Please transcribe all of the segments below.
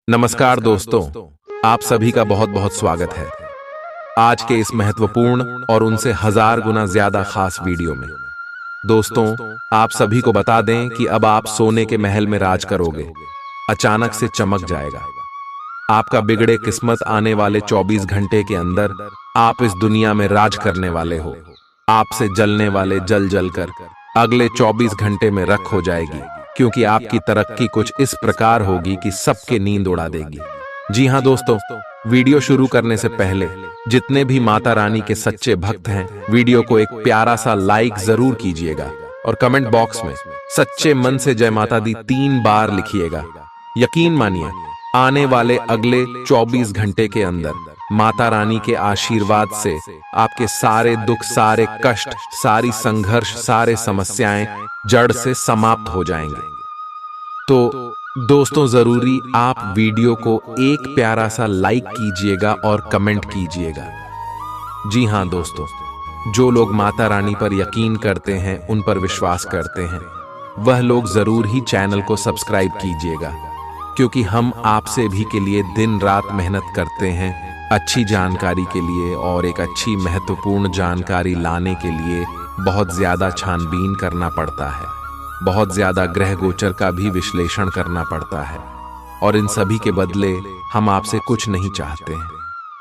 नमस्कार दोस्तों, आप सभी का बहुत बहुत स्वागत है आज के इस महत्वपूर्ण और उनसे हजार गुना ज्यादा खास वीडियो में। दोस्तों, आप सभी को बता दें कि अब आप सोने के महल में राज करोगे। अचानक से चमक जाएगा आपका बिगड़े किस्मत। आने वाले 24 घंटे के अंदर आप इस दुनिया में राज करने वाले हो। आपसे जलने वाले जल जलकर अगले 24 घंटे में रख हो जाएगी, क्योंकि आपकी तरक्की कुछ इस प्रकार होगी कि सबके नींद उड़ा देगी। जी हां दोस्तों, वीडियो शुरू करने से पहले जितने भी माता रानी के सच्चे भक्त हैं, वीडियो को एक प्यारा सा लाइक जरूर कीजिएगा और कमेंट बॉक्स में सच्चे मन से जय माता दी 3 बार लिखिएगा। यकीन मानिए, आने वाले अगले 24 घंटे के अंदर माता रानी के आशीर्वाद से आपके सारे दुख, सारे कष्ट, सारी संघर्ष, सारे समस्याएं जड़ से समाप्त हो जाएंगे। तो दोस्तों, जरूरी आप वीडियो को एक प्यारा सा लाइक कीजिएगा और कमेंट कीजिएगा। जी हां दोस्तों, जो लोग माता रानी पर यकीन करते हैं, उन पर विश्वास करते हैं, वह लोग जरूर ही चैनल को सब्सक्राइब कीजिएगा, क्योंकि हम आपसे भी के लिए दिन रात मेहनत करते हैं अच्छी जानकारी के लिए। और एक अच्छी महत्वपूर्ण जानकारी लाने के लिए बहुत ज्यादा छानबीन करना पड़ता है, बहुत ज्यादा ग्रह गोचर का भी विश्लेषण करना पड़ता है। और इन सभी के बदले हम आपसे कुछ नहीं चाहते हैं,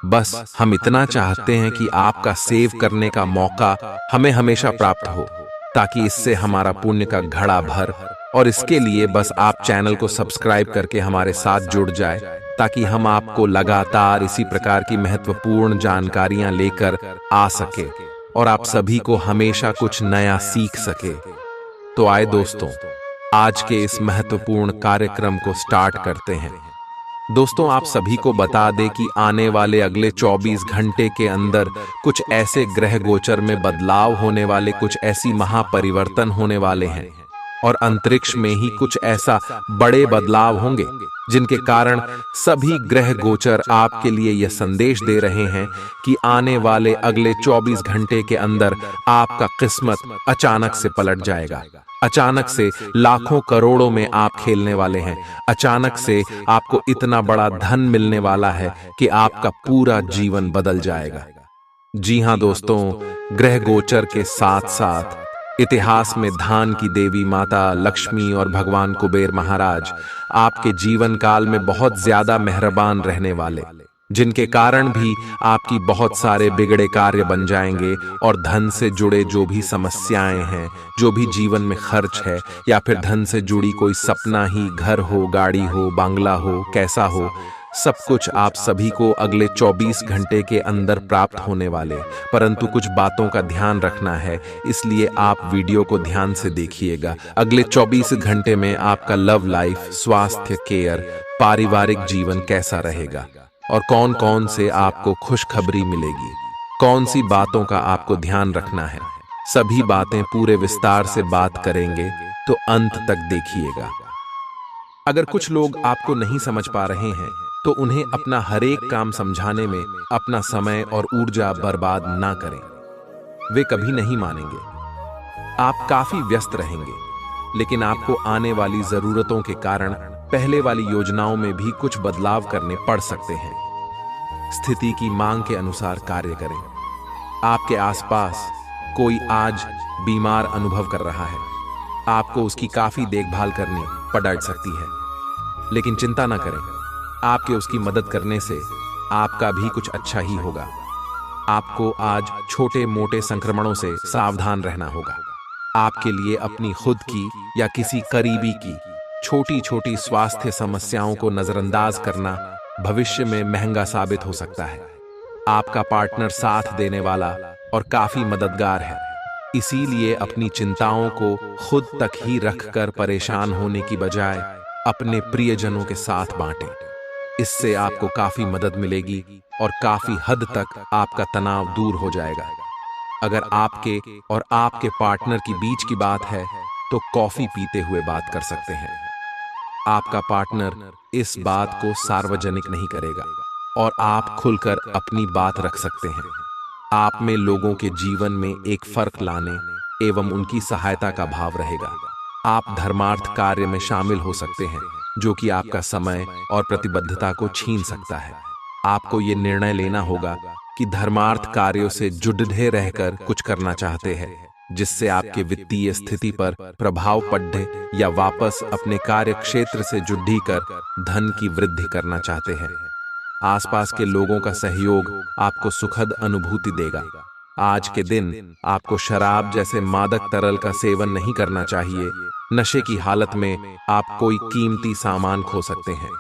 बस हम इतना चाहते हैं कि आपका सेव करने का मौका हमें हमेशा प्राप्त हो, ताकि इससे हमारा पुण्य का घड़ा भर। और इसके लिए बस आप चैनल को सब्सक्राइब करके हमारे साथ जुड़ जाए, ताकि हम आपको लगातार इसी प्रकार की महत्वपूर्ण जानकारियां लेकर आ सके और आप सभी को हमेशा कुछ नया सीख सके। तो आए दोस्तों, आज के इस महत्वपूर्ण कार्यक्रम को स्टार्ट करते हैं। दोस्तों, आप सभी को बता दें कि आने वाले अगले 24 घंटे के अंदर कुछ ऐसे ग्रह गोचर में बदलाव होने वाले, कुछ ऐसी महापरिवर्तन होने वाले हैं और अंतरिक्ष में ही कुछ ऐसा बड़े बदलाव होंगे, जिनके कारण सभी ग्रह गोचर आपके लिए यह संदेश दे रहे हैं कि आने वाले अगले 24 घंटे के अंदर आपका किस्मत अचानक से पलट जाएगा। अचानक से लाखों करोड़ों में आप खेलने वाले हैं। अचानक से आपको इतना बड़ा धन मिलने वाला है कि आपका पूरा जीवन बदल जाएगा। जी हां दोस्तों, ग्रह गोचर के साथ साथ इतिहास में धान की देवी माता लक्ष्मी और भगवान कुबेर महाराज आपके जीवन काल में बहुत ज्यादा मेहरबान रहने वाले, जिनके कारण भी आपकी बहुत सारे बिगड़े कार्य बन जाएंगे और धन से जुड़े जो भी समस्याएं हैं, जो भी जीवन में खर्च है, या फिर धन से जुड़ी कोई सपना ही, घर हो, गाड़ी हो, बांग्ला हो, कैसा हो, सब कुछ आप सभी को अगले 24 घंटे के अंदर प्राप्त होने वाले। परंतु कुछ बातों का ध्यान रखना है, इसलिए आप वीडियो को ध्यान से देखिएगा। अगले 24 घंटे में आपका लव लाइफ, स्वास्थ्य, केयर, पारिवारिक जीवन कैसा रहेगा और कौन कौन से आपको खुशखबरी मिलेगी, कौन सी बातों का आपको ध्यान रखना है, सभी बातें पूरे विस्तार से बात करेंगे, तो अंत तक देखिएगा। अगर कुछ लोग आपको नहीं समझ पा रहे हैं, तो उन्हें अपना हर एक काम समझाने में अपना समय और ऊर्जा बर्बाद ना करें, वे कभी नहीं मानेंगे। आप काफी व्यस्त रहेंगे, लेकिन आपको आने वाली जरूरतों के कारण पहले वाली योजनाओं में भी कुछ बदलाव करने पड़ सकते हैं। स्थिति की मांग के अनुसार कार्य करें। आपके आसपास कोई आज बीमार अनुभव कर रहा है, आपको उसकी काफी देखभाल करनी पड़ सकती है, लेकिन चिंता ना करें, आपके उसकी मदद करने से आपका भी कुछ अच्छा ही होगा। आपको आज छोटे मोटे संक्रमणों से सावधान रहना होगा। आपके लिए अपनी खुद की या किसी करीबी की छोटी छोटी स्वास्थ्य समस्याओं को नजरअंदाज करना भविष्य में महंगा साबित हो सकता है। आपका पार्टनर साथ देने वाला और काफी मददगार है, इसीलिए अपनी चिंताओं को खुद तक ही रखकर परेशान होने की बजाय अपने प्रियजनों के साथ बांटें। इससे आपको काफी मदद मिलेगी और काफी हद तक आपका तनाव दूर हो जाएगा। अगर आपके और आपके पार्टनर की बीच की बात है, तो कॉफी पीते हुए बात कर सकते हैं। आपका पार्टनर इस बात को सार्वजनिक नहीं करेगा और आप खुलकर अपनी बात रख सकते हैं। आप में लोगों के जीवन में एक फर्क लाने एवं उनकी सहायता का भाव रहेगा। आप धर्मार्थ कार्य में शामिल हो सकते हैं जो कि आपका समय और प्रतिबद्धता को छीन सकता है। आपको ये निर्णय लेना होगा कि धर्मार्थ कार्यों से जुड़े रहकर कुछ करना चाहते हैं जिससे आपके वित्तीय स्थिति पर प्रभाव पड़े, या वापस अपने कार्य क्षेत्र से जुड़ी कर धन की वृद्धि करना चाहते हैं। आसपास के लोगों का सहयोग आपको सुखद अनुभूति देगा। आज के दिन आपको शराब जैसे मादक तरल का सेवन नहीं करना चाहिए। नशे की हालत में आप कोई कीमती सामान खो सकते हैं।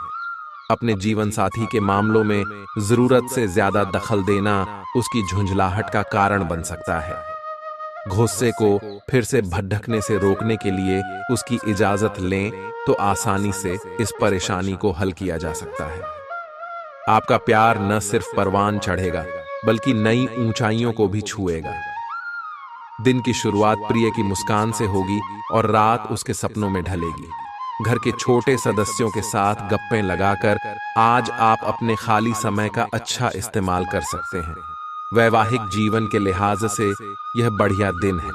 अपने जीवन साथी के मामलों में जरूरत से ज्यादा दखल देना उसकी झुंझलाहट का कारण बन सकता है। गुस्से को फिर से भड़कने से रोकने के लिए उसकी इजाजत लें तो आसानी से इस परेशानी को हल किया जा सकता है। आपका प्यार न सिर्फ परवान चढ़ेगा बल्कि नई ऊंचाइयों को भी छुएगा। दिन की शुरुआत प्रिय की मुस्कान से होगी और रात उसके सपनों में ढलेगी। घर के छोटे सदस्यों के साथ गप्पें लगाकर आज आप अपने खाली समय का अच्छा इस्तेमाल कर सकते हैं। वैवाहिक जीवन के लिहाज से यह बढ़िया दिन है।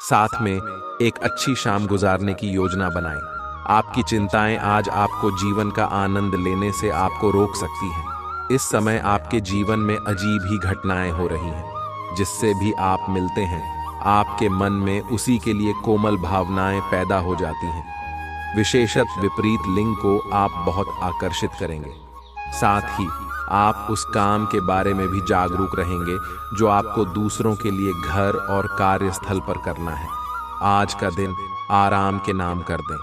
साथ में एक अच्छी शाम गुजारने की योजना बनाएं। आपकी चिंताएं आज आपको जीवन का आनंद लेने से आपको रोक सकती हैं। इस समय आपके जीवन में अजीब ही घटनाएं हो रही हैं। जिससे भी आप मिलते हैं आपके मन में उसी के लिए कोमल भावनाएं पैदा हो जाती हैं। विशेषत विपरीत लिंग को आप बहुत आकर्षित करेंगे। साथ ही आप उस काम के बारे में भी जागरूक रहेंगे जो आपको दूसरों के लिए घर और कार्यस्थल पर करना है। आज का दिन आराम के नाम कर दें।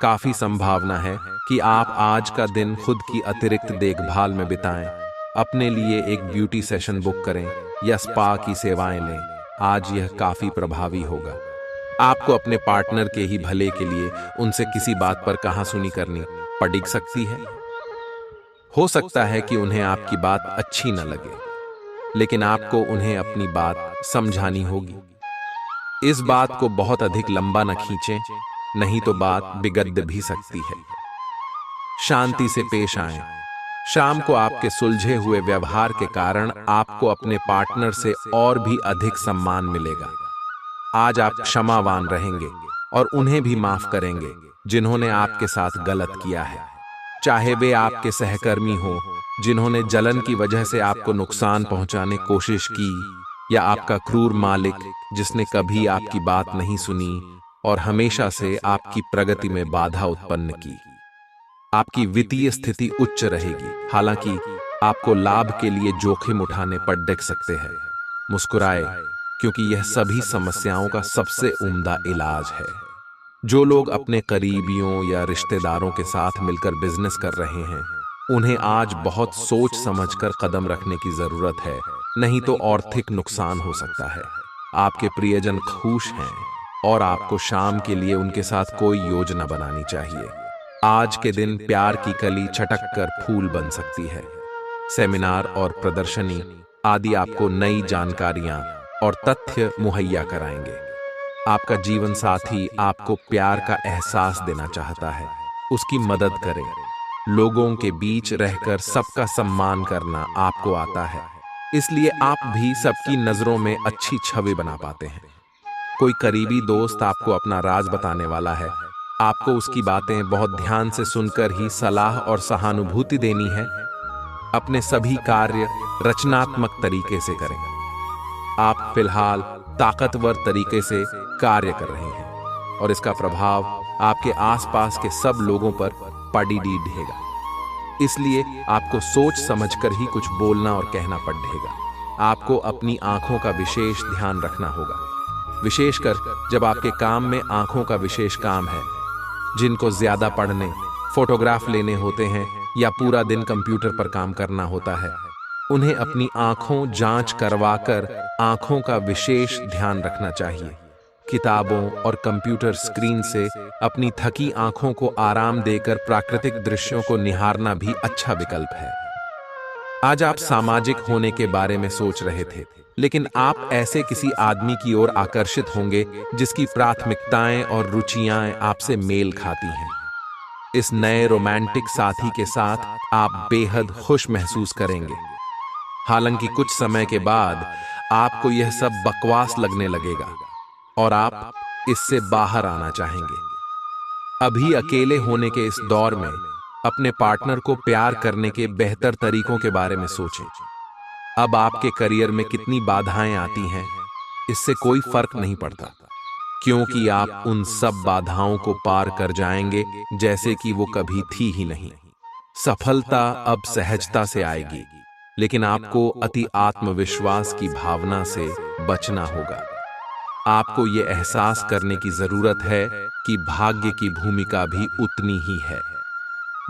काफी संभावना है कि आप आज का दिन खुद की अतिरिक्त देखभाल में बिताएं। अपने लिए एक ब्यूटी सेशन बुक करें या स्पा की सेवाएं लें। आज यह काफी प्रभावी होगा। आपको अपने पार्टनर के ही भले के लिए उनसे किसी बात पर कहासुनी करनी पड़ सकती है। हो सकता है कि उन्हें आपकी बात अच्छी न लगे, लेकिन आपको उन्हें अपनी बात समझानी होगी। इस बात को बहुत अधिक लंबा न खींचें, नहीं तो बात बिगड़ भी सकती है। शांति से पेश आएं। शाम को आपके सुलझे हुए व्यवहार के कारण आपको अपने पार्टनर से और भी अधिक सम्मान मिलेगा। आज आप क्षमावान रहेंगे और उन्हें भी माफ करेंगे जिन्होंने आपके साथ गलत किया है। चाहे वे आपके सहकर्मी हो जिन्होंने जलन की वजह से आपको नुकसान पहुंचाने की कोशिश की, या आपका क्रूर मालिक जिसने कभी आपकी बात नहीं सुनी और हमेशा से आपकी प्रगति में बाधा उत्पन्न की। आपकी वित्तीय स्थिति उच्च रहेगी, हालांकि आपको लाभ के लिए जोखिम उठाने पड़ सकते हैं। मुस्कुराए, क्योंकि यह सभी समस्याओं का सबसे उम्दा इलाज है। जो लोग अपने करीबियों या रिश्तेदारों के साथ मिलकर बिजनेस कर रहे हैं उन्हें आज बहुत सोच समझकर कदम रखने की जरूरत है, नहीं तो आर्थिक नुकसान हो सकता है। आपके प्रियजन खुश हैं और आपको शाम के लिए उनके साथ कोई योजना बनानी चाहिए। आज के दिन प्यार की कली छटक कर फूल बन सकती है। सेमिनार और प्रदर्शनी आदि आपको नई जानकारियां और तथ्य मुहैया कराएंगे। आपका जीवन साथी आपको प्यार का एहसास देना चाहता है, उसकी मदद करें। लोगों के बीच रहकर सबका सम्मान करना आपको आता है, इसलिए आप भी सबकी नजरों में अच्छी छवि बना पाते हैं। कोई करीबी दोस्त आपको अपना राज बताने वाला है। आपको उसकी बातें बहुत ध्यान से सुनकर ही सलाह और सहानुभूति देनी है। अपने सभी कार्य रचनात्मक तरीके से करें। आप फिलहाल ताकतवर तरीके से कार्य कर रहे हैं और इसका प्रभाव आपके आसपास के सब लोगों पर पड़ेगा। इसलिए आपको सोच समझकर ही कुछ बोलना और कहना पड़ेगा। आपको अपनी आंखों का विशेष ध्यान रखना होगा, विशेषकर जब आपके काम में आंखों का विशेष काम है। जिनको ज्यादा पढ़ने, फोटोग्राफ लेने होते हैं या पूरा दिन कंप्यूटर पर काम करना होता है, उन्हें अपनी आंखों जांच करवाकर आंखों का विशेष ध्यान रखना चाहिए। किताबों और कंप्यूटर स्क्रीन से अपनी थकी आंखों को आराम देकर प्राकृतिक दृश्यों को निहारना भी अच्छा विकल्प है। आज आप सामाजिक होने के बारे में सोच रहे थे, लेकिन आप ऐसे किसी आदमी की ओर आकर्षित होंगे जिसकी प्राथमिकताएं और रुचियां आपसे मेल खाती हैं। इस नए रोमांटिक साथी के साथ आप बेहद खुश महसूस करेंगे। हालांकि कुछ समय के बाद आपको यह सब बकवास लगने लगेगा और आप इससे बाहर आना चाहेंगे। अभी अकेले होने के इस दौर में अपने पार्टनर को प्यार करने के बेहतर तरीकों के बारे में सोचें। अब आपके करियर में कितनी बाधाएं आती हैं, इससे कोई फर्क नहीं पड़ता, क्योंकि आप उन सब बाधाओं को पार कर जाएंगे जैसे कि वो कभी थी ही नहीं। सफलता अब सहजता से आएगी, लेकिन आपको अति आत्मविश्वास की भावना से बचना होगा। आपको ये एहसास करने की जरूरत है कि भाग्य की भूमिका भी उतनी ही है।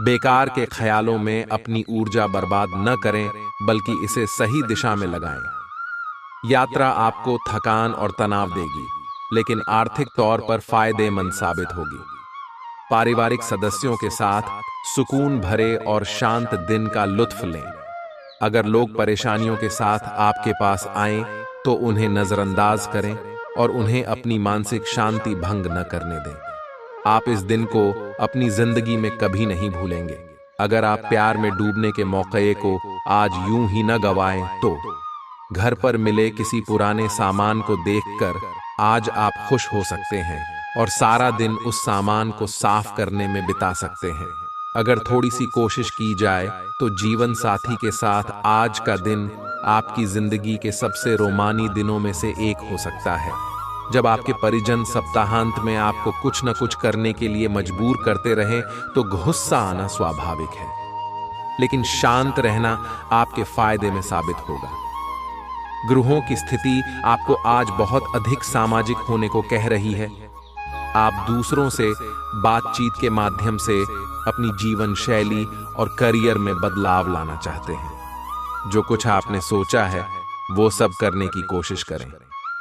बेकार के ख्यालों में अपनी ऊर्जा बर्बाद न करें, बल्कि इसे सही दिशा में लगाएं। यात्रा आपको थकान और तनाव देगी, लेकिन आर्थिक तौर पर फायदेमंद साबित होगी। पारिवारिक सदस्यों के साथ सुकून भरे और शांत दिन का लुत्फ लें। अगर लोग परेशानियों के साथ आपके पास आएं, तो उन्हें नजरअंदाज करें और उन्हें अपनी मानसिक शांति भंग न करने दें। आप इस दिन को अपनी जिंदगी में कभी नहीं भूलेंगे। अगर आप प्यार में डूबने के मौके को आज यूं ही न गवाएं, तो घर पर मिले किसी पुराने सामान को देखकर आज आप खुश हो सकते हैं और सारा दिन उस सामान को साफ करने में बिता सकते हैं। अगर थोड़ी सी कोशिश की जाए तो जीवन साथी के साथ आज का दिन आपकी जिंदगी के सबसे रोमानी दिनों में से एक हो सकता है। जब आपके परिजन सप्ताहांत में आपको कुछ न कुछ करने के लिए मजबूर करते रहें, तो गुस्सा आना स्वाभाविक है, लेकिन शांत रहना आपके फायदे में साबित होगा। ग्रहों की स्थिति आपको आज बहुत अधिक सामाजिक होने को कह रही है। आप दूसरों से बातचीत के माध्यम से अपनी जीवन शैली और करियर में बदलाव लाना चाहते हैं। जो कुछ आपने सोचा है वो सब करने की कोशिश करें।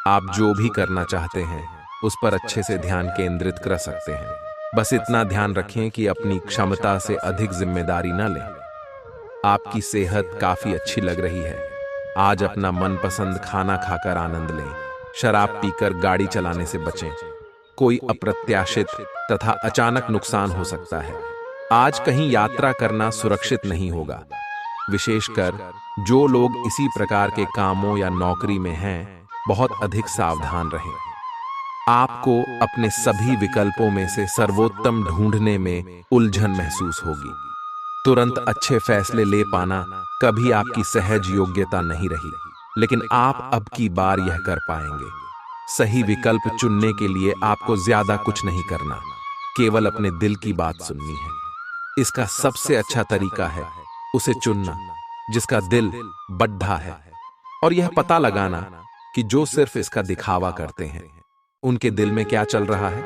आप जो भी करना चाहते हैं उस पर अच्छे से ध्यान केंद्रित कर सकते हैं। बस इतना ध्यान रखें कि अपनी क्षमता से अधिक जिम्मेदारी न लें। आपकी सेहत काफी अच्छी लग रही है। आज अपना मनपसंद खाना खाकर आनंद लें। शराब पीकर गाड़ी चलाने से बचें। कोई अप्रत्याशित तथा अचानक नुकसान हो सकता है। आज कहीं यात्रा करना सुरक्षित नहीं होगा। विशेषकर जो लोग इसी प्रकार के कामों या नौकरी में हैं, बहुत अधिक सावधान रहें। आपको अपने सभी विकल्पों में से सर्वोत्तम ढूंढने में उलझन महसूस होगी। तुरंत अच्छे फैसले ले पाना कभी आपकी सहज योग्यता नहीं रही, लेकिन आप अब की बार यह कर पाएंगे। सही विकल्प चुनने के लिए आपको ज्यादा कुछ नहीं करना, केवल अपने दिल की बात सुननी है। इसका सबसे अच्छा तरीका है उसे चुनना जिसका दिल बड्ढा है, और यह पता लगाना कि जो सिर्फ इसका दिखावा करते हैं उनके दिल में क्या चल रहा है।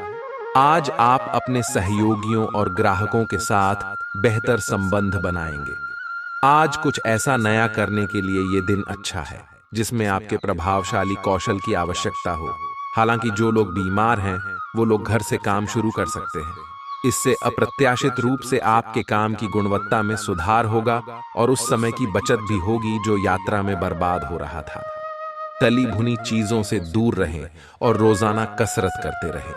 आज आप अपने सहयोगियों और ग्राहकों के साथ बेहतर संबंध बनाएंगे। आज कुछ ऐसा नया करने के लिए यह दिन अच्छा है जिसमें आपके प्रभावशाली कौशल की आवश्यकता हो। हालांकि जो लोग बीमार हैं वो लोग घर से काम शुरू कर सकते हैं। इससे अप्रत्याशित रूप से आपके काम की गुणवत्ता में सुधार होगा और उस समय की बचत भी होगी जो यात्रा में बर्बाद हो रहा था। तली भुनी चीजों से दूर रहें और रोजाना कसरत करते रहें।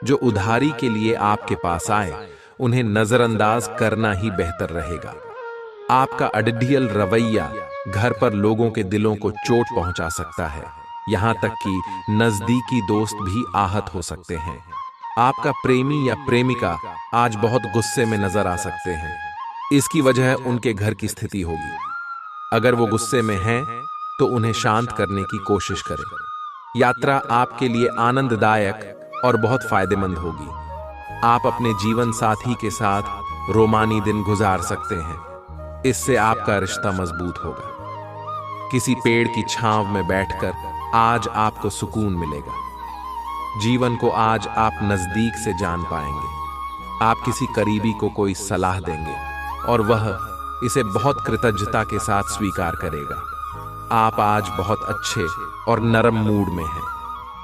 जो उधारी के लिए आपके पास आए उन्हें नजरअंदाज करना ही बेहतर रहेगा। आपका अडडियल रवैया घर पर लोगों के दिलों को चोट पहुंचा सकता है, यहां तक कि नजदीकी दोस्त भी आहत हो सकते हैं। आपका प्रेमी या प्रेमिका आज बहुत गुस्से में नजर आ सकते हैं। इसकी वजह उनके घर की स्थिति होगी। अगर वो गुस्से में हैं तो उन्हें शांत करने की कोशिश करें। यात्रा आपके लिए आनंददायक और बहुत फायदेमंद होगी। आप अपने जीवन साथी के साथ रोमानी दिन गुजार सकते हैं। इससे आपका रिश्ता मजबूत होगा। किसी पेड़ की छांव में बैठकर आज आपको सुकून मिलेगा। जीवन को आज आप नजदीक से जान पाएंगे। आप किसी करीबी को कोई सलाह देंगे और वह इसे बहुत कृतज्ञता के साथ स्वीकार करेगा। आप आज बहुत अच्छे और नरम मूड में हैं।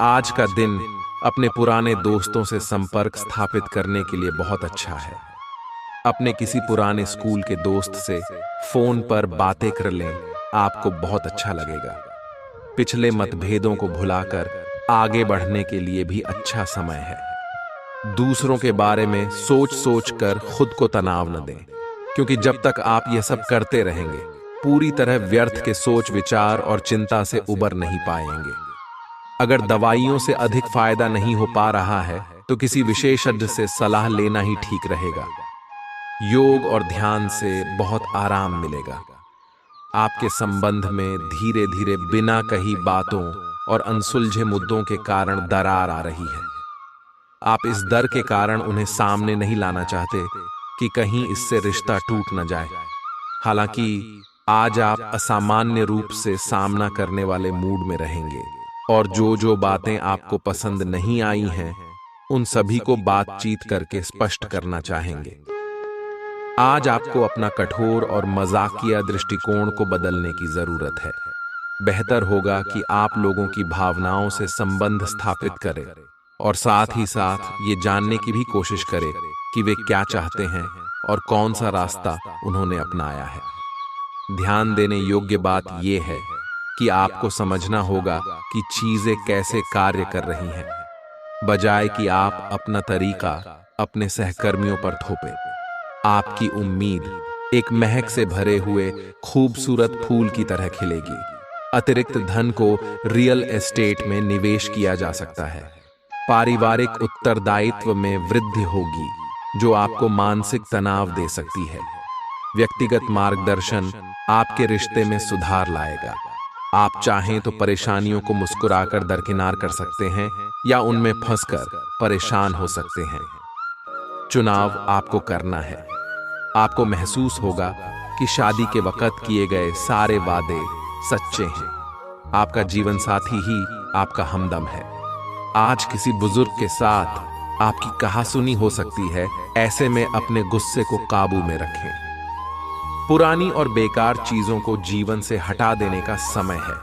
आज का दिन अपने पुराने दोस्तों से संपर्क स्थापित करने के लिए बहुत अच्छा है। अपने किसी पुराने स्कूल के दोस्त से फोन पर बातें कर लें, आपको बहुत अच्छा लगेगा। पिछले मतभेदों को भुलाकर आगे बढ़ने के लिए भी अच्छा समय है। दूसरों के बारे में सोच सोच कर खुद को तनाव न दें, क्योंकि जब तक आप यह सब करते रहेंगे पूरी तरह व्यर्थ के सोच विचार और चिंता से उबर नहीं पाएंगे। अगर दवाइयों से अधिक फायदा नहीं हो पा रहा है तो किसी विशेषज्ञ से सलाह लेना ही ठीक रहेगा। योग और ध्यान से बहुत आराम मिलेगा। आपके संबंध में धीरे धीरे बिना कही बातों और अनसुलझे मुद्दों के कारण दरार आ रही है। आप इस डर के कारण उन्हें सामने नहीं लाना चाहते कि कहीं इससे रिश्ता टूट न जाए। हालांकि आज आप असामान्य रूप से सामना करने वाले मूड में रहेंगे और जो बातें आपको पसंद नहीं आई हैं, उन सभी को बातचीत करके स्पष्ट करना चाहेंगे। आज आपको अपना कठोर और मजाकिया दृष्टिकोण को बदलने की जरूरत है। बेहतर होगा कि आप लोगों की भावनाओं से संबंध स्थापित करें और साथ ही साथ ये जानने की भी कोशिश करें कि वे क्या चाहते हैं और कौन सा रास्ता उन्होंने अपनाया है। ध्यान देने योग्य बात यह है कि आपको समझना होगा कि चीजें कैसे कार्य कर रही हैं, बजाय कि आप अपना तरीका अपने सहकर्मियों पर थोपें। आपकी उम्मीद एक महक से भरे हुए खूबसूरत फूल की तरह खिलेगी। अतिरिक्त धन को रियल एस्टेट में निवेश किया जा सकता है। पारिवारिक उत्तरदायित्व में वृद्धि होगी जो आपको मानसिक तनाव दे सकती है। व्यक्तिगत मार्गदर्शन आपके रिश्ते में सुधार लाएगा। आप चाहें तो परेशानियों को मुस्कुराकर दरकिनार कर सकते हैं या उनमें फंसकर परेशान हो सकते हैं। चुनाव आपको करना है। आपको महसूस होगा कि शादी के वक्त किए गए सारे वादे सच्चे हैं। आपका जीवन साथी ही आपका हमदम है। आज किसी बुजुर्ग के साथ आपकी कहासुनी हो सकती है। ऐसे में अपने गुस्से को काबू में रखें। पुरानी और बेकार चीजों को जीवन से हटा देने का समय है।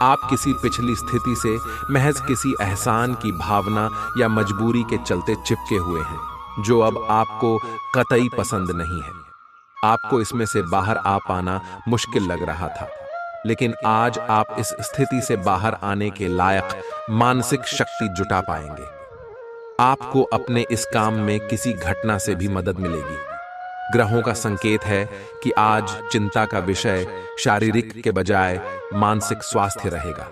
आप किसी पिछली स्थिति से महज किसी एहसान की भावना या मजबूरी के चलते चिपके हुए हैं, जो अब आपको कतई पसंद नहीं है। आपको इसमें से बाहर आ पाना मुश्किल लग रहा था, लेकिन आज आप इस स्थिति से बाहर आने के लायक मानसिक शक्ति जुटा पाएंगे। आपको अपने इस काम में किसी घटना से भी मदद मिलेगी। ग्रहों का संकेत है कि आज चिंता का विषय शारीरिक के बजाय मानसिक स्वास्थ्य रहेगा।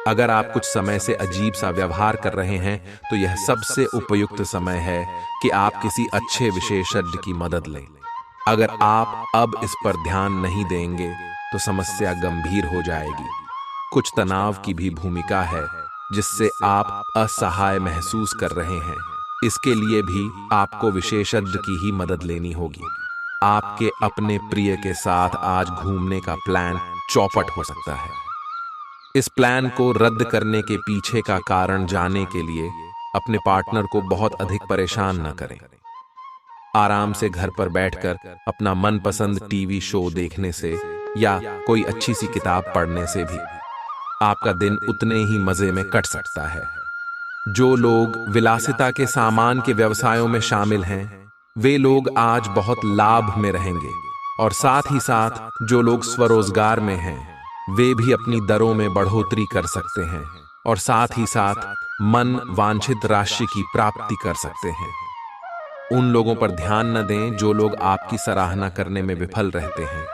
अगर आप कुछ समय से अजीब सा व्यवहार कर रहे हैं तो यह सबसे उपयुक्त समय है कि आप किसी अच्छे विशेषज्ञ की मदद लें। अगर आप अब इस पर ध्यान नहीं देंगे तो समस्या गंभीर हो जाएगी। कुछ तनाव की भी भूमिका है जिससे आप असहाय महसूस कर रहे हैं। इसके लिए भी आपको विशेषज्ञ की ही मदद लेनी होगी। आपके अपने प्रिय के साथ आज घूमने का प्लान चौपट हो सकता है। इस प्लान को रद्द करने के पीछे का कारण जानने के लिए अपने पार्टनर को बहुत अधिक परेशान न करें। आराम से घर पर बैठकर अपना मनपसंद टीवी शो देखने से या कोई अच्छी सी किताब पढ़ने से भी आपका दिन उतने ही मजे में कट सकता है। जो लोग विलासिता के सामान के व्यवसायों में शामिल हैं, वे लोग आज बहुत लाभ में रहेंगे और साथ ही साथ जो लोग स्वरोजगार में हैं, वे भी अपनी दरों में बढ़ोतरी कर सकते हैं और साथ ही साथ मन वांछित राशि की प्राप्ति कर सकते हैं। उन लोगों पर ध्यान न दें जो लोग आपकी सराहना करने में विफल रहते हैं।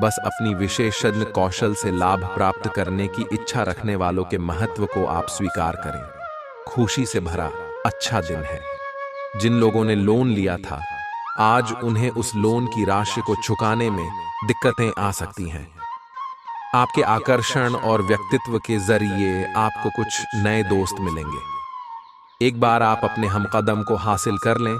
बस अपनी विशेषज्ञ कौशल से लाभ प्राप्त करने की इच्छा रखने वालों के महत्व को आप स्वीकार करें। खुशी से भरा अच्छा दिन है। जिन लोगों ने लोन लिया था, आज उन्हें उस लोन की राशि को चुकाने में दिक्कतें आ सकती हैं। आपके आकर्षण और व्यक्तित्व के जरिए आपको कुछ नए दोस्त मिलेंगे। एक बार आप अपने हमकदम को हासिल कर लें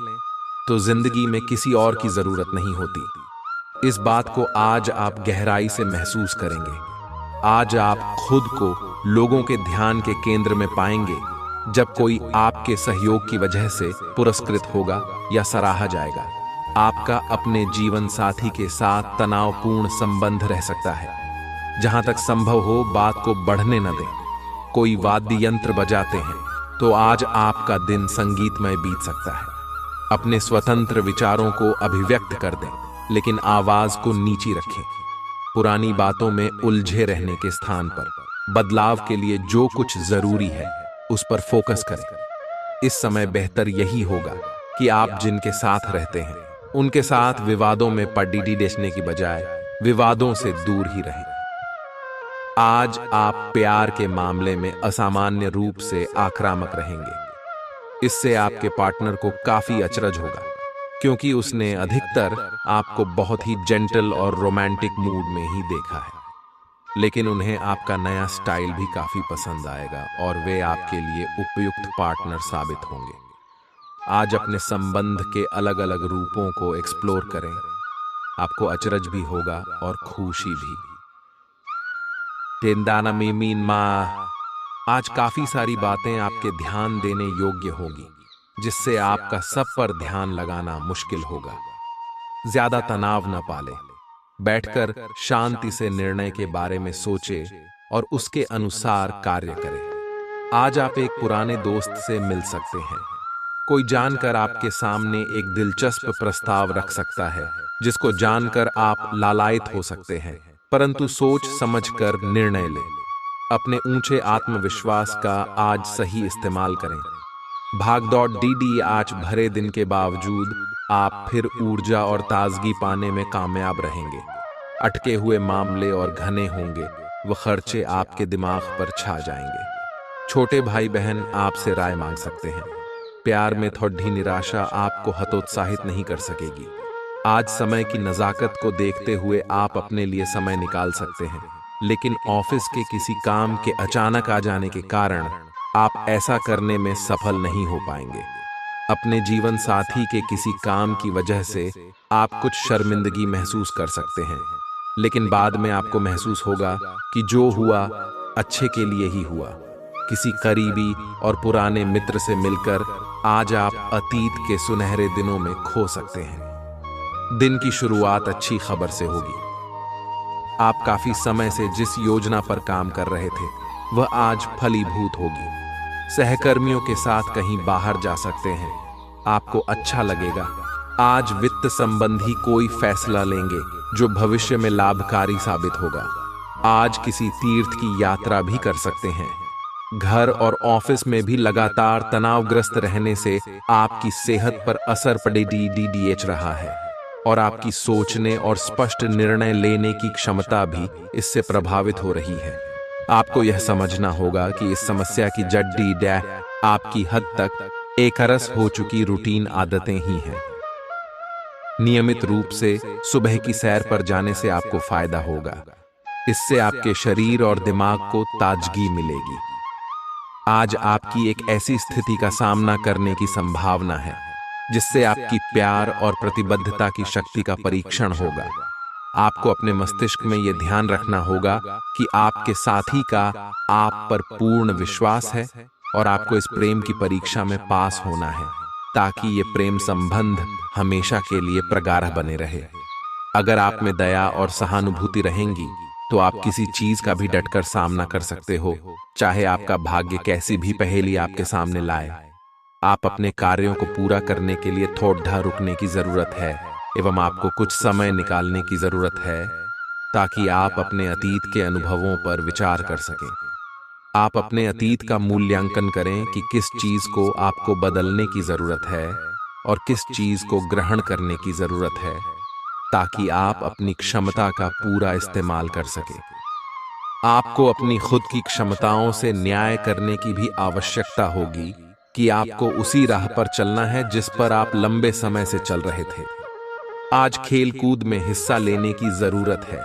तो जिंदगी में किसी और की जरूरत नहीं होती। इस बात को आज आप गहराई से महसूस करेंगे। आज आप खुद को लोगों के ध्यान के केंद्र में पाएंगे जब कोई आपके सहयोग की वजह से पुरस्कृत होगा या सराहा जाएगा। आपका अपने जीवन साथी के साथ तनावपूर्ण संबंध रह सकता है। जहां तक संभव हो बात को बढ़ने न दें। कोई वाद्य यंत्र बजाते हैं तो आज आपका दिन संगीतमय बीत सकता है। अपने स्वतंत्र विचारों को अभिव्यक्त कर दें, लेकिन आवाज को नीची रखें। पुरानी बातों में उलझे रहने के स्थान पर बदलाव के लिए जो कुछ जरूरी है उस पर फोकस करें। इस समय बेहतर यही होगा कि आप जिनके साथ रहते हैं उनके साथ विवादों में पड़ीडी देने की बजाय विवादों से दूर ही रहें। आज आप प्यार के मामले में असामान्य रूप से आक्रामक रहेंगे। इससे आपके पार्टनर को काफी अचरज होगा। क्योंकि उसने अधिकतर आपको बहुत ही जेंटल और रोमांटिक मूड में ही देखा है। लेकिन उन्हें आपका नया स्टाइल भी काफी पसंद आएगा और वे आपके लिए उपयुक्त पार्टनर साबित होंगे। आज अपने संबंध के अलग अलग रूपों को एक्सप्लोर करें। आपको अचरज भी होगा और खुशी भी। तेंदाना मीमीन माँ, आज काफी सारी बातें आपके ध्यान देने योग्य होगी, जिससे आपका सब पर ध्यान लगाना मुश्किल होगा। ज्यादा तनाव न पाले, बैठकर शांति से निर्णय के बारे में सोचे और उसके अनुसार कार्य करें। आज आप एक पुराने दोस्त से मिल सकते हैं। कोई जानकर आपके सामने एक दिलचस्प प्रस्ताव रख सकता है, जिसको जानकर आप लालायित हो सकते हैं, परंतु सोच समझकर निर्णय लें। अपने ऊंचे आत्मविश्वास का आज सही इस्तेमाल करें। भागदौड़ डीडी आज भरे दिन के बावजूद आप फिर ऊर्जा और ताजगी पाने में कामयाब रहेंगे। अटके हुए मामले और घने होंगे, वह खर्चे आपके दिमाग पर छा जाएंगे। छोटे भाई बहन आपसे राय मांग सकते हैं। प्यार में थोड़ी निराशा आपको हतोत्साहित नहीं कर सकेगी। आज समय की नजाकत को देखते हुए आप अपने लिए समय निकाल सकते हैं, लेकिन ऑफिस के किसी काम के अचानक आ जाने के कारण आप ऐसा करने में सफल नहीं हो पाएंगे। अपने जीवन साथी के किसी काम की वजह से आप कुछ शर्मिंदगी महसूस कर सकते हैं, लेकिन बाद में आपको महसूस होगा कि जो हुआ अच्छे के लिए ही हुआ। किसी करीबी और पुराने मित्र से मिलकर आज आप अतीत के सुनहरे दिनों में खो सकते हैं। दिन की शुरुआत अच्छी खबर से होगी। आप काफी समय से जिस योजना पर काम कर रहे थे, वह आज फलीभूत होगी। सहकर्मियों के साथ कहीं बाहर जा सकते हैं, आपको अच्छा लगेगा। आज वित्त संबंधी कोई फैसला लेंगे जो भविष्य में लाभकारी साबित होगा। आज किसी तीर्थ की यात्रा भी कर सकते हैं। घर और ऑफिस में भी लगातार तनावग्रस्त रहने से आपकी सेहत पर असर पड़ेगी रहा है और आपकी सोचने और स्पष्ट निर्णय लेने की क्षमता भी इससे प्रभावित हो रही है। आपको यह समझना होगा कि इस समस्या की जड़ आपकी हद तक एकरस हो चुकी रूटीन आदतें ही हैं। नियमित रूप से सुबह की सैर पर जाने से आपको फायदा होगा। इससे आपके शरीर और दिमाग को ताजगी मिलेगी। आज आपकी एक ऐसी स्थिति का सामना करने की संभावना है जिससे आपकी प्यार और प्रतिबद्धता की शक्ति का परीक्षण होगा। आपको अपने मस्तिष्क में यह ध्यान रखना होगा कि आपके साथी का आप पर पूर्ण विश्वास है और आपको इस प्रेम की परीक्षा में पास होना है, ताकि ये प्रेम संबंध हमेशा के लिए प्रगाढ़ बने रहे। अगर आप में दया और सहानुभूति रहेंगी तो आप किसी चीज का भी डटकर सामना कर सकते हो, चाहे आपका भाग्य कैसी भी पहेली आपके सामने लाए। आप अपने कार्यों को पूरा करने के लिए थोड़ा रुकने की जरूरत है एवं आपको कुछ समय निकालने की जरूरत है, ताकि आप अपने अतीत के अनुभवों पर विचार कर सकें। आप अपने अतीत का मूल्यांकन करें कि किस चीज को आपको बदलने की जरूरत है और किस चीज को ग्रहण करने की जरूरत है, ताकि आप अपनी क्षमता का पूरा इस्तेमाल कर सकें। आपको अपनी खुद की क्षमताओं से न्याय करने की भी आवश्यकता होगी कि आपको उसी राह पर चलना है जिस पर आप लंबे समय से चल रहे थे। आज खेल कूद में हिस्सा लेने की जरूरत है,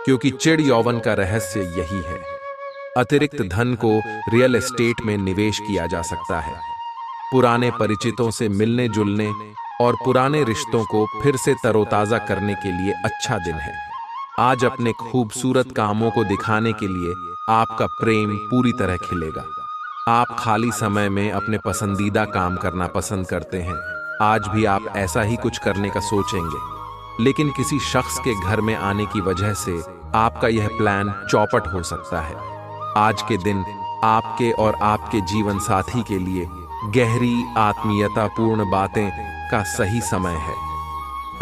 क्योंकि चिड़ यौवन का रहस्य यही है। अतिरिक्त धन को रियल एस्टेट में निवेश किया जा सकता है। पुराने परिचितों से मिलने जुलने और पुराने रिश्तों को फिर से तरोताजा करने के लिए अच्छा दिन है। आज अपने खूबसूरत कामों को दिखाने के लिए आपका प्रेम पूरी तरह खिलेगा। आप खाली समय में अपने पसंदीदा काम करना पसंद करते हैं। आज भी आप ऐसा ही कुछ करने का सोचेंगे, लेकिन किसी शख्स के घर में आने की वजह से आपका यह प्लान चौपट हो सकता है। आज के दिन आपके और आपके जीवन साथी के लिए गहरी आत्मीयतापूर्ण बातें का सही समय है।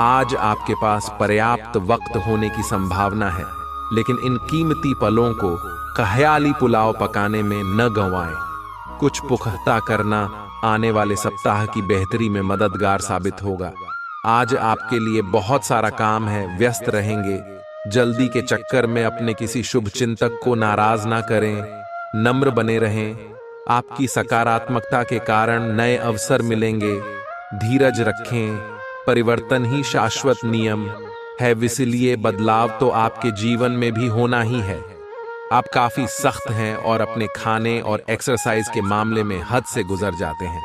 आज आपके पास पर्याप्त वक्त होने की संभावना है, लेकिन इन कीमती पलों को ख्याली पुलाव पकाने में न गंवाएं। कुछ पुख्ता करना आने वाले सप्ताह की बेहतरी में मददगार साबित होगा। आज आपके लिए बहुत सारा काम है, व्यस्त रहेंगे। जल्दी के चक्कर में अपने किसी शुभ चिंतक को नाराज ना करें, नम्र बने रहें। आपकी सकारात्मकता के कारण नए अवसर मिलेंगे। धीरज रखें, परिवर्तन ही शाश्वत नियम है, इसलिए बदलाव तो आपके जीवन में भी होना ही है। आप काफी सख्त हैं और अपने खाने और एक्सरसाइज के मामले में हद से गुजर जाते हैं।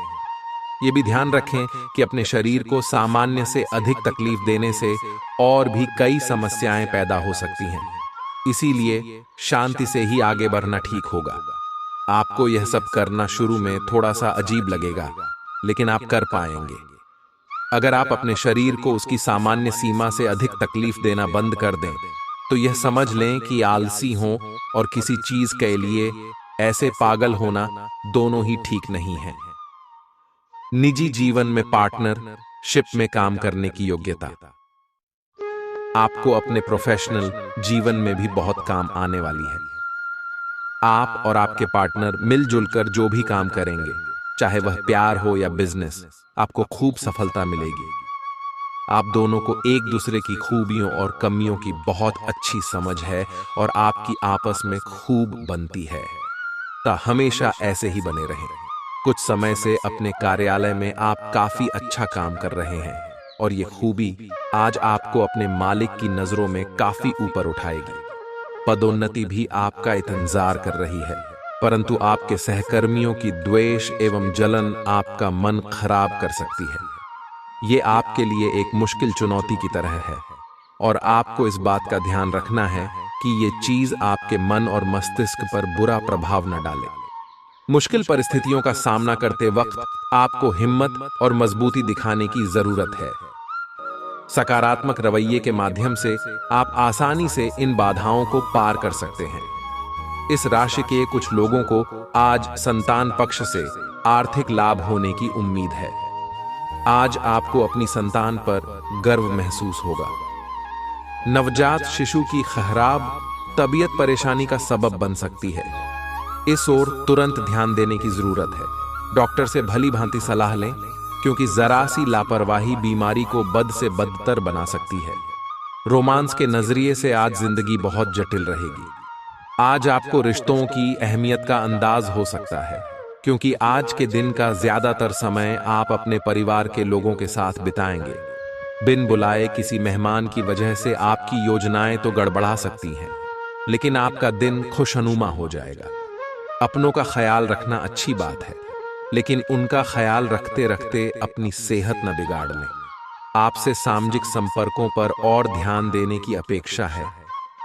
ये भी ध्यान रखें कि अपने शरीर को सामान्य से अधिक तकलीफ देने से और भी कई समस्याएं पैदा हो सकती हैं। इसीलिए शांति से ही आगे बढ़ना ठीक होगा। आपको यह सब करना शुरू में थोड़ा सा अजीब लगेगा, लेकिन आप कर पाएंगे। अगर आप अपने शरीर को उसकी सामान्य सीमा से अधिक तकलीफ देना बंद कर दें, तो यह समझ लें कि आलसी हों और किसी चीज के लिए ऐसे पागल होना दोनों ही ठीक नहीं है। निजी जीवन में पार्टनरशिप में काम करने की योग्यता आपको अपने प्रोफेशनल जीवन में भी बहुत काम आने वाली है। आप और आपके पार्टनर मिलजुल कर जो भी काम करेंगे, चाहे वह प्यार हो या बिजनेस, आपको खूब सफलता मिलेगी। आप दोनों को एक दूसरे की खूबियों और कमियों की बहुत अच्छी समझ है और आपकी आपस में खूब बनती है। तो हमेशा ऐसे ही बने रहें। कुछ समय से अपने कार्यालय में आप काफी अच्छा काम कर रहे हैं और ये खूबी आज आपको अपने मालिक की नजरों में काफी ऊपर उठाएगी। पदोन्नति भी आपका इंतजार कर रही है, परंतु आपके सहकर्मियों की द्वेष एवं जलन आपका मन खराब कर सकती है। ये आपके लिए एक मुश्किल चुनौती की तरह है और आपको इस बात का ध्यान रखना है कि ये चीज आपके मन और मस्तिष्क पर बुरा प्रभाव न डाले। मुश्किल परिस्थितियों का सामना करते वक्त आपको हिम्मत और मजबूती दिखाने की जरूरत है। सकारात्मक रवैये के माध्यम से आप आसानी से इन बाधाओं को पार कर सकते हैं। इस राशि के कुछ लोगों को आज संतान पक्ष से आर्थिक लाभ होने की उम्मीद है। आज आपको अपनी संतान पर गर्व महसूस होगा। नवजात शिशु की खराब तबीयत परेशानी का सबब बन सकती है। इस ओर तुरंत ध्यान देने की जरूरत है। डॉक्टर से भली भांति सलाह लें, क्योंकि जरा सी लापरवाही बीमारी को बद से बदतर बना सकती है। रोमांस के नजरिए से आज जिंदगी बहुत जटिल रहेगी। आज आपको रिश्तों की अहमियत का अंदाज हो सकता है, क्योंकि आज के दिन का ज्यादातर समय आप अपने परिवार के लोगों के साथ बिताएंगे। बिन बुलाए किसी मेहमान की वजह से आपकी योजनाएं तो गड़बड़ा सकती हैं, लेकिन आपका दिन खुशनुमा हो जाएगा। अपनों का ख्याल रखना अच्छी बात है, लेकिन उनका ख्याल रखते रखते अपनी सेहत न बिगाड़ लें। आपसे सामाजिक संपर्कों पर और ध्यान देने की अपेक्षा है।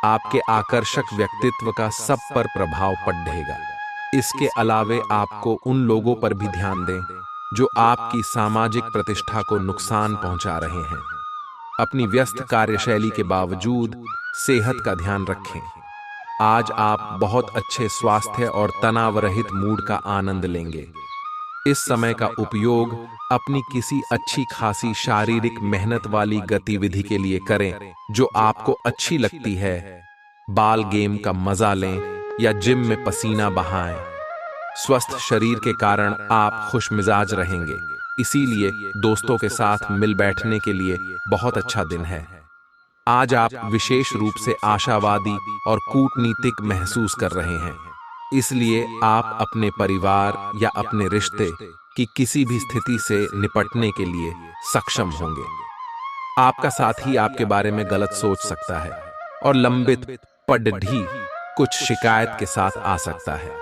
आपके आकर्षक व्यक्तित्व का सब पर प्रभाव पड़ेगा। इसके अलावे आपको उन लोगों पर भी ध्यान दें जो आपकी सामाजिक प्रतिष्ठा को नुकसान पहुंचा रहे हैं। अपनी व्यस्त कार्यशैली के बावजूद सेहत का ध्यान रखें। आज आप बहुत अच्छे स्वास्थ्य और तनाव रहित मूड का आनंद लेंगे। इस समय का उपयोग अपनी किसी अच्छी खासी शारीरिक मेहनत वाली गतिविधि के लिए करें जो आपको अच्छी लगती है। बाल गेम का मजा लें या जिम में पसीना बहाएं। स्वस्थ शरीर के कारण आप खुश मिजाज रहेंगे, इसीलिए दोस्तों के साथ मिल बैठने के लिए बहुत अच्छा दिन है। आज आप विशेष रूप से आशावादी और कूटनीतिक महसूस कर रहे हैं, इसलिए आप अपने परिवार या अपने रिश्ते की किसी भी स्थिति से निपटने के लिए सक्षम होंगे। आपका साथी आपके बारे में गलत सोच सकता है और लंबित पढ़ी कुछ शिकायत के साथ आ सकता है,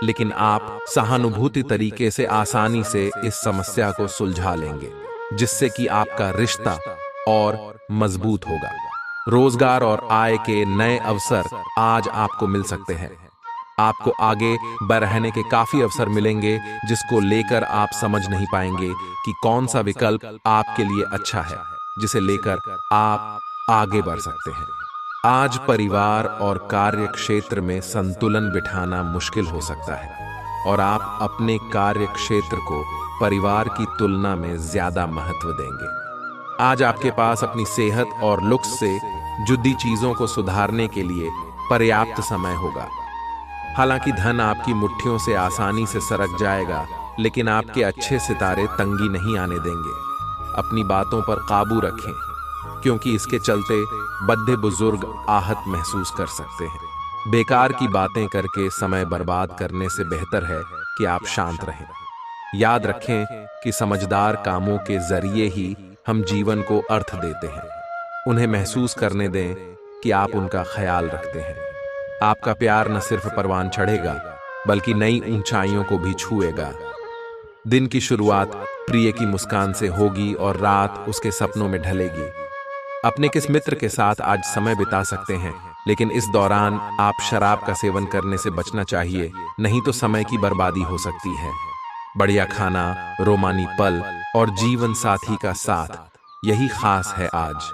लेकिन आप सहानुभूति तरीके से आसानी से इस समस्या को सुलझा लेंगे, जिससे कि आपका रिश्ता और मजबूत होगा। रोजगार और आय के नए अवसर आज आपको मिल सकते हैं। आपको आगे बढ़ने के काफी अवसर मिलेंगे, जिसको लेकर आप समझ नहीं पाएंगे कि कौन सा विकल्प आपके लिए अच्छा है, जिसे लेकर आप आगे बढ़ सकते हैं। आज परिवार और कार्य क्षेत्र में संतुलन बिठाना मुश्किल हो सकता है और आप अपने कार्य क्षेत्र को परिवार की तुलना में ज्यादा महत्व देंगे। आज आपके पास अपनी सेहत और लुक्स से जुड़ी चीजों को सुधारने के लिए पर्याप्त समय होगा। हालांकि धन आपकी मुट्ठियों से आसानी से सरक जाएगा, लेकिन आपके अच्छे सितारे तंगी नहीं आने देंगे। अपनी बातों पर काबू रखें, क्योंकि इसके चलते बद्दे बुजुर्ग आहत महसूस कर सकते हैं। बेकार की बातें करके समय बर्बाद करने से बेहतर है कि आप शांत रहें। याद रखें कि समझदार कामों के जरिए ही हम जीवन को अर्थ देते हैं। उन्हें महसूस करने दें कि आप उनका ख्याल रखते हैं। आपका प्यार न सिर्फ परवान चढ़ेगा बल्कि नई ऊंचाइयों को भी छुएगा। दिन की शुरुआत प्रिय की मुस्कान से होगी और रात उसके सपनों में ढलेगी। अपने किस मित्र के साथ आज समय बिता सकते हैं, लेकिन इस दौरान आप शराब का सेवन करने से बचना चाहिए, नहीं तो समय की बर्बादी हो सकती है। बढ़िया खाना, रोमानी पल और जीवन साथी का साथ, यही खास है आज।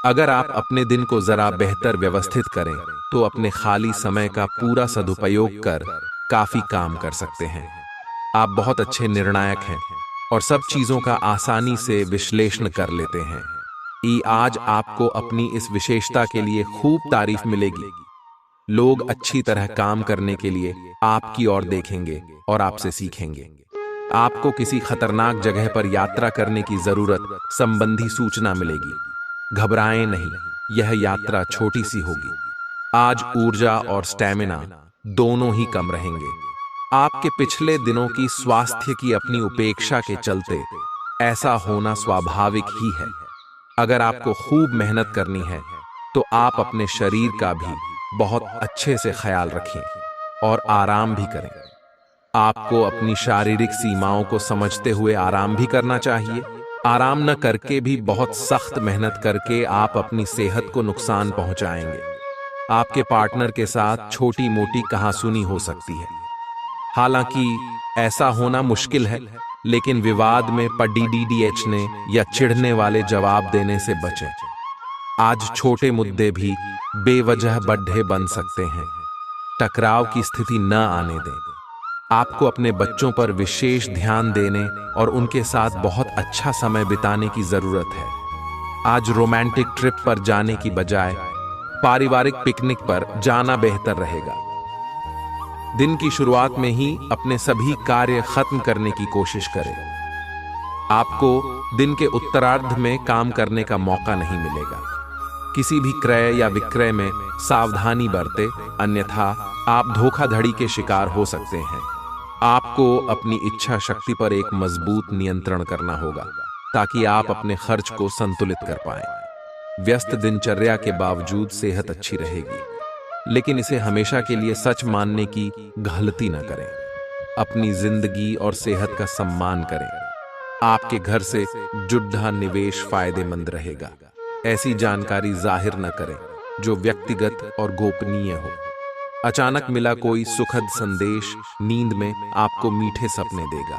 अगर आप अपने दिन को जरा बेहतर व्यवस्थित करें तो अपने खाली समय का पूरा सदुपयोग कर काफी काम कर सकते हैं। आप बहुत अच्छे निर्णायक हैं और सब चीजों का आसानी से विश्लेषण कर लेते हैं। आज आपको अपनी इस विशेषता के लिए खूब तारीफ मिलेगी। लोग अच्छी तरह काम करने के लिए आपकी ओर देखेंगे और आपसे सीखेंगे। आपको किसी खतरनाक जगह पर यात्रा करने की जरूरत संबंधी सूचना मिलेगी। घबराएं नहीं, यह यात्रा छोटी सी होगी। आज ऊर्जा और स्टैमिना दोनों ही कम रहेंगे। आपके पिछले दिनों की स्वास्थ्य की अपनी उपेक्षा के चलते ऐसा होना स्वाभाविक ही है। अगर आपको खूब मेहनत करनी है तो आप अपने शरीर का भी बहुत अच्छे से ख्याल रखें और आराम भी करें। आपको अपनी शारीरिक सीमाओं को समझते हुए आराम भी करना चाहिए। आराम न करके भी बहुत सख्त मेहनत करके आप अपनी सेहत को नुकसान पहुंचाएंगे। आपके पार्टनर के साथ छोटी मोटी कहासुनी हो सकती है। हालांकि ऐसा होना मुश्किल है, लेकिन विवाद में पड़ने या चिढ़ने वाले जवाब देने से बचें। आज छोटे मुद्दे भी बेवजह बड्ढे बन सकते हैं। टकराव की स्थिति न आने दें। आपको अपने बच्चों पर विशेष ध्यान देने और उनके साथ बहुत अच्छा समय बिताने की जरूरत है। आज रोमांटिक ट्रिप पर जाने की बजाय पारिवारिक पिकनिक पर जाना बेहतर रहेगा। दिन की शुरुआत में ही अपने सभी कार्य खत्म करने की कोशिश करें। आपको दिन के उत्तरार्ध में काम करने का मौका नहीं मिलेगा। किसी भी क्रय या विक्रय में सावधानी बरतें, अन्यथा आप धोखाधड़ी के शिकार हो सकते हैं। आपको अपनी इच्छा शक्ति पर एक मजबूत नियंत्रण करना होगा ताकि आप अपने खर्च को संतुलित कर पाएं। व्यस्त दिनचर्या के बावजूद सेहत अच्छी रहेगी, लेकिन इसे हमेशा के लिए सच मानने की गलती न करें। अपनी जिंदगी और सेहत का सम्मान करें। आपके घर से जुड़ा निवेश फायदेमंद रहेगा। ऐसी जानकारी जाहिर न करें जो व्यक्तिगत और गोपनीय हो। अचानक मिला कोई सुखद संदेश नींद में आपको मीठे सपने देगा।